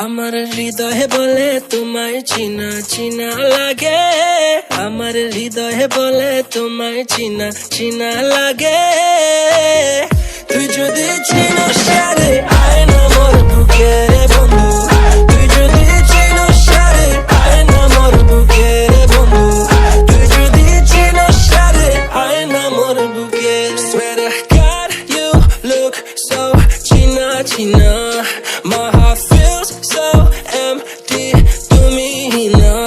আমার হৃদয়ে বলে তোমায় চিনা চিনা লাগে, আমার হৃদয়ে বলে তোমায় চিনা চিনা লাগে। তুই যদি চিনস সারে আয় না মোর বুকে রে বন্ধু, তুই যদি চিনস সারে আয় না মোর বুকে রে বন্ধু, তুই যদি চিনস সারে আয় না মোর বুকে। Swear to God you look so চিনা চিনা, my heart feels so empty তুমি না।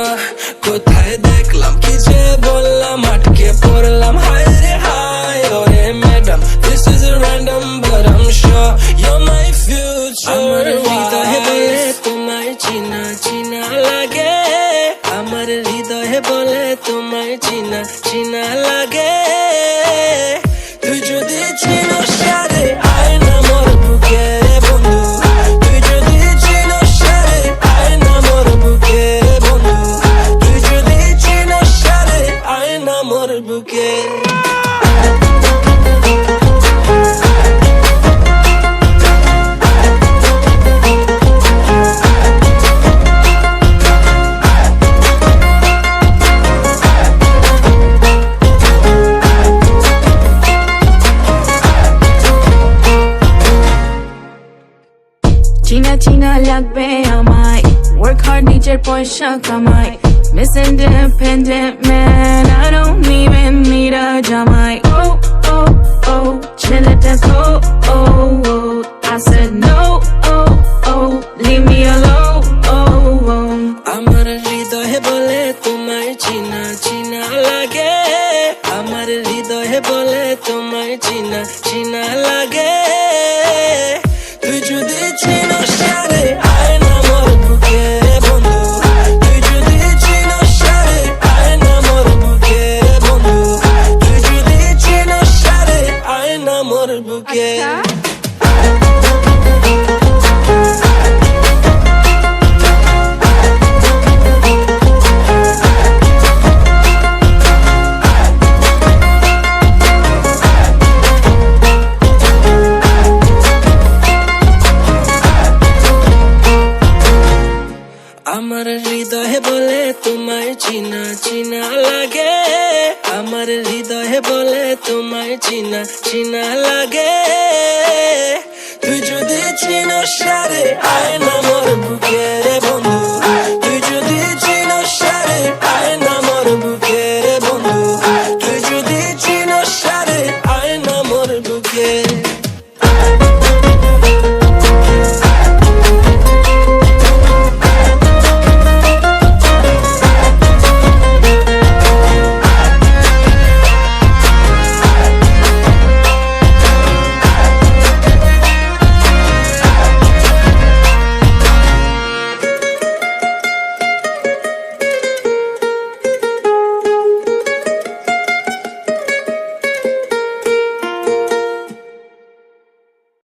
কোথায় দেখলাম কি যে বললাম, আটকে পড়লাম হায় রে হায়। ওরে madam this is a random but I'm sure you're my future. আমার হৃদয়ে বলে তোমায় চিনা চিনা লাগে, আমার হৃদয়ে বলে তোমায় চিনা চিনা লাগে। তুই যদি চিনস সারে আয় না মোর বুকে রে বন্ধু, তুই যদি চিনস সারে আয় না মোর বুকে রে বন্ধু, তুই যদি চিনস সারে আয় না মোর বুকে। চিনা চিনা লাগবে আমায়, work hard নিজের পয়সা কামাই, Miss Independent man, I don't even need a জামাই। Oh oh oh ছেলেটা cold, oh oh I said no, oh oh leave me alone, oh oh। আমার হৃদয়ে বলে তোমায় চিনা চিনা লাগে, আমার হৃদয়ে বলে তোমায় চিনা চিনা লাগে। তুই যদি চিনস সারে আয় না মোর বুকে রে বন্ধু, তুই যদি চিনস সারে আয় না মোর বুকে রে বন্ধু, তুই যদি চিনস সারে আয় না মোর বুকে। আমার হৃদয়ে বলে তোমায় চিনা চিনা লাগে, আমার হৃদয়ে বলে তোমায় চিনা চিনা লাগে। তুই যদি চিনস সারে আয় না মোর বুকে রে বন্ধু,